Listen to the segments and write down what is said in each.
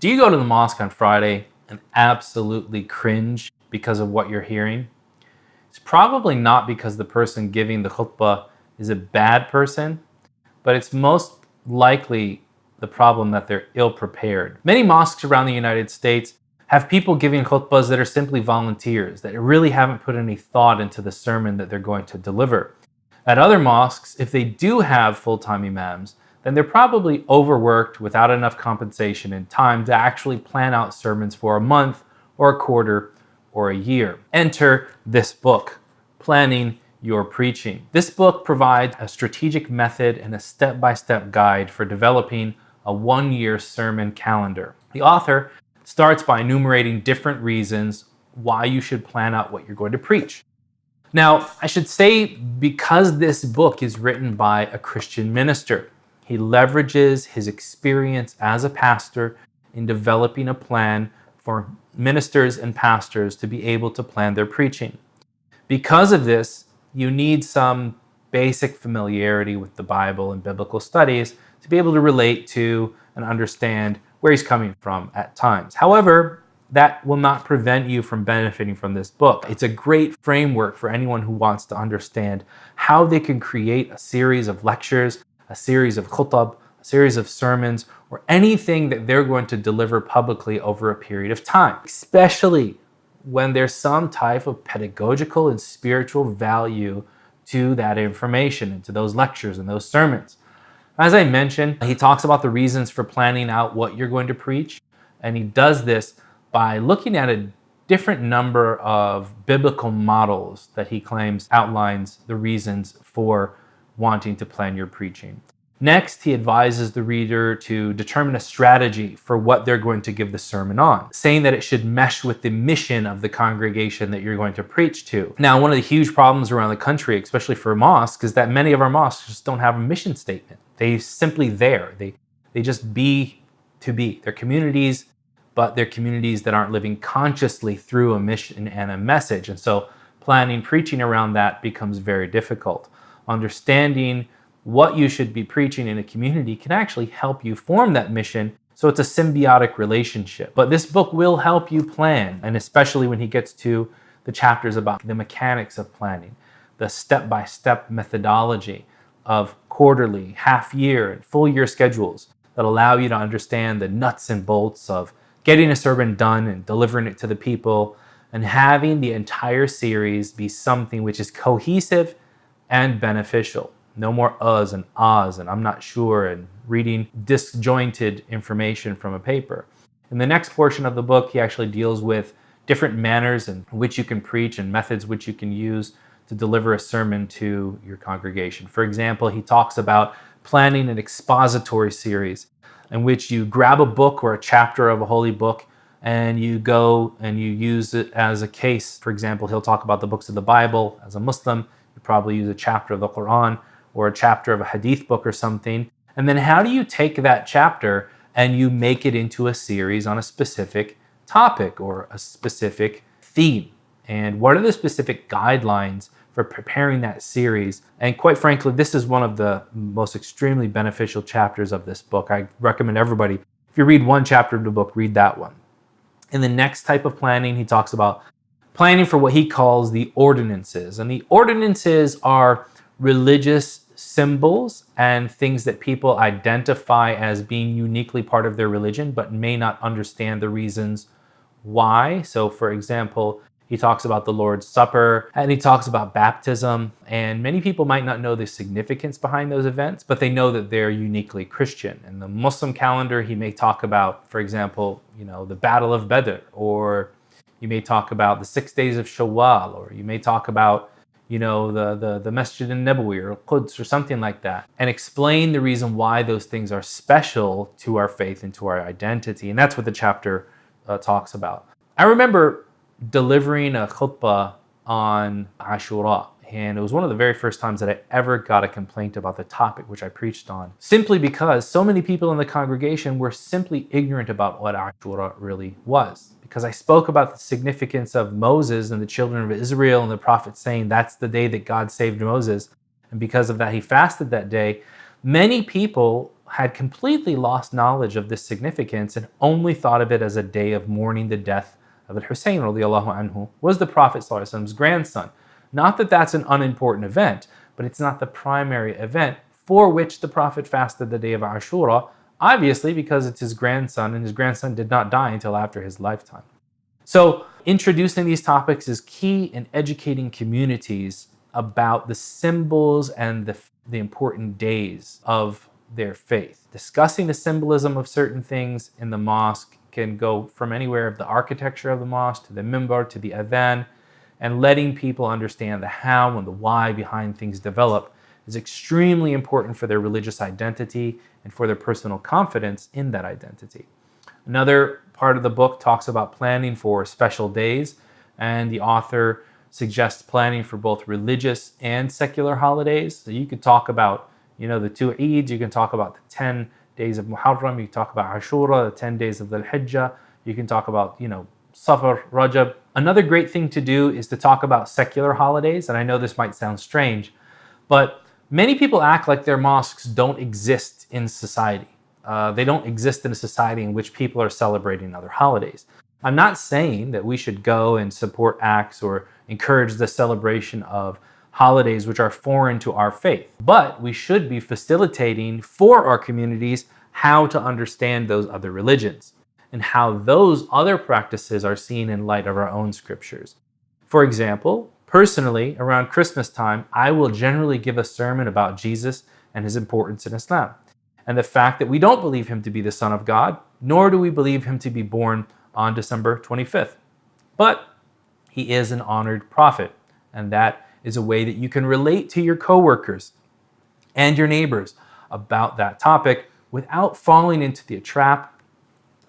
Do you go to the mosque on Friday and absolutely cringe because of what you're hearing? It's probably not because the person giving the khutbah is a bad person, but it's most likely the problem that they're ill prepared. Many mosques around the United States have people giving khutbahs that are simply volunteers, that really haven't put any thought into the sermon that they're going to deliver. At other mosques, if they do have full-time imams, then they're probably overworked without enough compensation and time to actually plan out sermons for a month or a quarter or a year. Enter this book, Planning Your Preaching. This book provides a strategic method and a step-by-step guide for developing a one-year sermon calendar. The author starts by enumerating different reasons why you should plan out what you're going to preach. Now, I should say, because this book is written by a Christian minister, he leverages his experience as a pastor in developing a plan for ministers and pastors to be able to plan their preaching. Because of this, you need some basic familiarity with the Bible and biblical studies to be able to relate to and understand where he's coming from at times. However, that will not prevent you from benefiting from this book. It's a great framework for anyone who wants to understand how they can create a series of lectures, a series of khutab, a series of sermons, or anything that they're going to deliver publicly over a period of time, especially when there's some type of pedagogical and spiritual value to that information and to those lectures and those sermons. As I mentioned, he talks about the reasons for planning out what you're going to preach, and he does this by looking at a different number of biblical models that he claims outlines the reasons for wanting to plan your preaching. Next, he advises the reader to determine a strategy for what they're going to give the sermon on, saying that it should mesh with the mission of the congregation that you're going to preach to. Now, one of the huge problems around the country, especially for mosques, is that many of our mosques just don't have a mission statement. They simply there. They just be to be. They're communities, but they're communities that aren't living consciously through a mission and a message. And so planning preaching around that becomes very difficult. Understanding what you should be preaching in a community can actually help you form that mission, so it's a symbiotic relationship. But this book will help you plan, and especially when he gets to the chapters about the mechanics of planning, the step-by-step methodology of quarterly, half-year, and full-year schedules that allow you to understand the nuts and bolts of getting a sermon done and delivering it to the people, and having the entire series be something which is cohesive and beneficial. No more uhs and ahs and I'm not sure and reading disjointed information from a paper. In the next portion of the book, he actually deals with different manners in which you can preach and methods which you can use to deliver a sermon to your congregation. For example, he talks about planning an expository series in which you grab a book or a chapter of a holy book and you go and you use it as a case. For example, he'll talk about the books of the Bible. As a Muslim, you probably use a chapter of the Quran or a chapter of a hadith book or something. And then how do you take that chapter and you make it into a series on a specific topic or a specific theme? And what are the specific guidelines for preparing that series? And quite frankly, this is one of the most extremely beneficial chapters of this book. I recommend everybody, if you read one chapter of the book, read that one. In the next type of planning, he talks about planning for what he calls the ordinances. And the ordinances are religious symbols and things that people identify as being uniquely part of their religion, but may not understand the reasons why. So for example, he talks about the Lord's Supper and he talks about baptism. And many people might not know the significance behind those events, but they know that they're uniquely Christian. In the Muslim calendar, he may talk about, for example, the Battle of Badr, or you may talk about the 6 days of Shawwal, or you may talk about the Masjid al-Nabawi or Quds or something like that, and explain the reason why those things are special to our faith and to our identity. And that's what the chapter talks about. I remember delivering a khutbah on Ashura, and it was one of the very first times that I ever got a complaint about the topic which I preached on, simply because so many people in the congregation were simply ignorant about what Ashura really was. Because I spoke about the significance of Moses and the children of Israel and the prophet saying that's the day that God saved Moses. And because of that, he fasted that day. Many people had completely lost knowledge of this significance and only thought of it as a day of mourning the death of Al-Hussein radiallahu anhu, was the Prophet ﷺ's grandson. Not that that's an unimportant event, but it's not the primary event for which the Prophet fasted the day of Ashura, obviously because it's his grandson, and his grandson did not die until after his lifetime. So introducing these topics is key in educating communities about the symbols and the important days of their faith. Discussing the symbolism of certain things in the mosque can go from anywhere of the architecture of the mosque to the minbar to the adhan, and letting people understand the how and the why behind things develop is extremely important for their religious identity and for their personal confidence in that identity. Another part of the book talks about planning for special days, and the author suggests planning for both religious and secular holidays. So you could talk about, the 2 Eids, you can talk about the 10 days of Muharram, you can talk about Ashura, the 10 days of Dhul Hijjah, you can talk about, Safar, Rajab. Another great thing to do is to talk about secular holidays, and I know this might sound strange, but many people act like their mosques don't exist in society. They don't exist in a society in which people are celebrating other holidays. I'm not saying that we should go and support acts or encourage the celebration of holidays which are foreign to our faith, but we should be facilitating for our communities how to understand those other religions and how those other practices are seen in light of our own scriptures. For example, personally, around Christmas time, I will generally give a sermon about Jesus and his importance in Islam, and the fact that we don't believe him to be the Son of God, nor do we believe him to be born on December 25th. But he is an honored prophet, and that is a way that you can relate to your coworkers and your neighbors about that topic without falling into the trap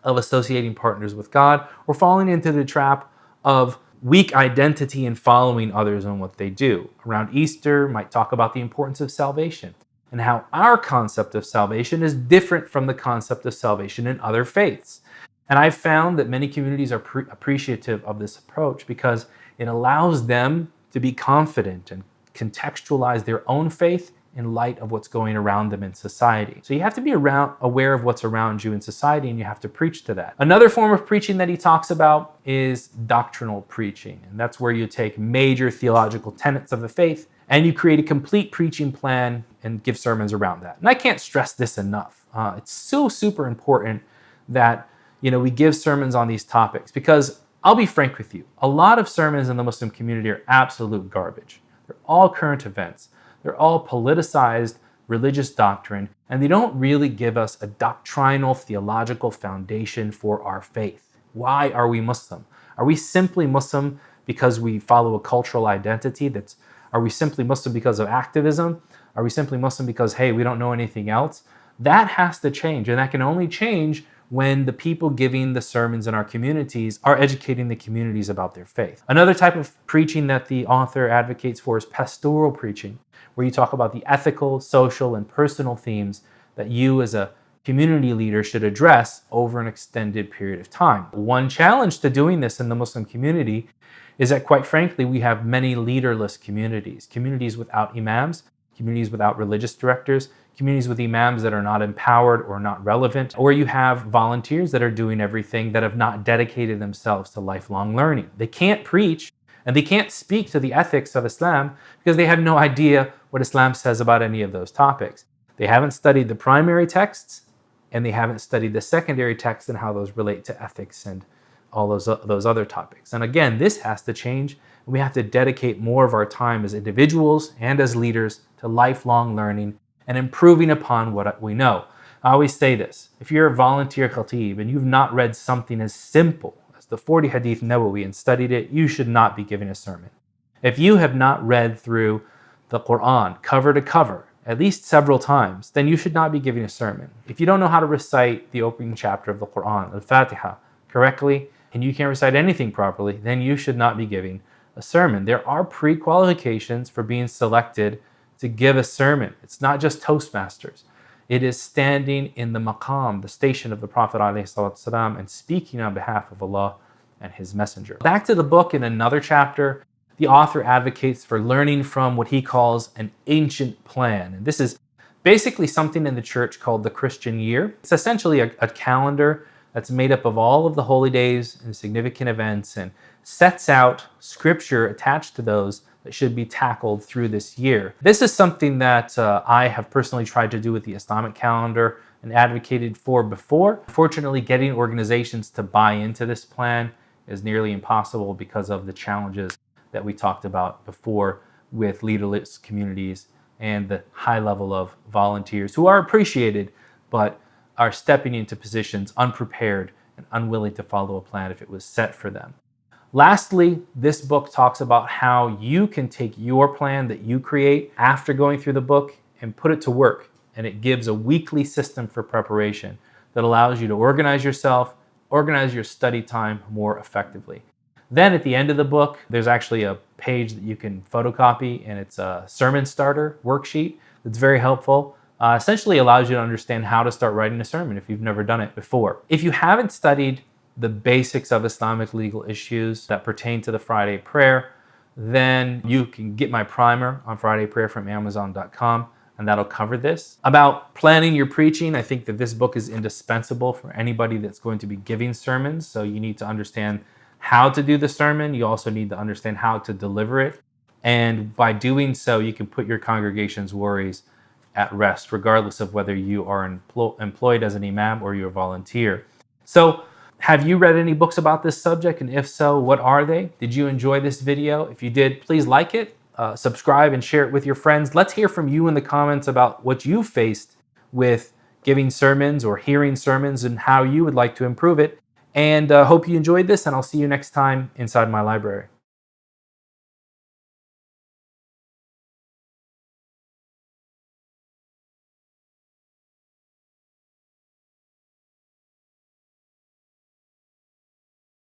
of associating partners with God or falling into the trap of weak identity and following others on what they do. Around Easter, might talk about the importance of salvation and how our concept of salvation is different from the concept of salvation in other faiths. And I've found that many communities are appreciative of this approach because it allows them to be confident and contextualize their own faith in light of what's going around them in society. So you have to be aware of what's around you in society, and you have to preach to that. Another form of preaching that he talks about is doctrinal preaching. And that's where you take major theological tenets of the faith and you create a complete preaching plan and give sermons around that. And I can't stress this enough. It's so super important that we give sermons on these topics, because I'll be frank with you, a lot of sermons in the Muslim community are absolute garbage. They're all current events. They're all politicized religious doctrine, and they don't really give us a doctrinal theological foundation for our faith. Why are we Muslim? Are we simply Muslim because we follow a cultural identity? Are we simply Muslim because of activism? Are we simply Muslim because, hey, we don't know anything else? That has to change, and that can only change when the people giving the sermons in our communities are educating the communities about their faith. Another type of preaching that the author advocates for is pastoral preaching, where you talk about the ethical, social, and personal themes that you as a community leader should address over an extended period of time. One challenge to doing this in the Muslim community is that, quite frankly, we have many leaderless communities without imams, communities without religious directors, communities with imams that are not empowered or not relevant, or you have volunteers that are doing everything that have not dedicated themselves to lifelong learning. They can't preach and they can't speak to the ethics of Islam because they have no idea what Islam says about any of those topics. They haven't studied the primary texts, and they haven't studied the secondary texts and how those relate to ethics and all those other topics. And again, this has to change. We have to dedicate more of our time as individuals and as leaders to lifelong learning and improving upon what we know. I always say this: if you're a volunteer khatib and you've not read something as simple as the 40 Hadith Nawawi and studied it, you should not be giving a sermon. If you have not read through the Quran cover to cover at least several times, then you should not be giving a sermon. If you don't know how to recite the opening chapter of the Quran, Al-Fatiha, correctly, and you can't recite anything properly, then you should not be giving a sermon. There are pre-qualifications for being selected to give a sermon. It's not just Toastmasters. It is standing in the maqam, the station of the Prophet ﷺ, and speaking on behalf of Allah and His Messenger. Back to the book, in another chapter, the author advocates for learning from what he calls an ancient plan. And this is basically something in the church called the Christian year. It's essentially a calendar that's made up of all of the holy days and significant events and sets out scripture attached to those that should be tackled through this year. This is something that I have personally tried to do with the Islamic calendar and advocated for before. Fortunately, getting organizations to buy into this plan is nearly impossible because of the challenges that we talked about before with leaderless communities and the high level of volunteers who are appreciated, but are stepping into positions unprepared and unwilling to follow a plan if it was set for them. Lastly, this book talks about how you can take your plan that you create after going through the book and put it to work. And it gives a weekly system for preparation that allows you to organize yourself, organize your study time more effectively. Then at the end of the book, there's actually a page that you can photocopy, and it's a sermon starter worksheet that's very helpful. Essentially allows you to understand how to start writing a sermon if you've never done it before. If you haven't studied the basics of Islamic legal issues that pertain to the Friday prayer, then you can get my primer on Friday prayer from Amazon.com, and that'll cover this. About planning your preaching, I think that this book is indispensable for anybody that's going to be giving sermons. So you need to understand how to do the sermon. You also need to understand how to deliver it. And by doing so, you can put your congregation's worries at rest, regardless of whether you are employed as an imam or you're a volunteer. So, have you read any books about this subject? And if so, what are they? Did you enjoy this video? If you did, please like it, subscribe, and share it with your friends. Let's hear from you in the comments about what you faced with giving sermons or hearing sermons and how you would like to improve it. And hope you enjoyed this, and I'll see you next time inside my library.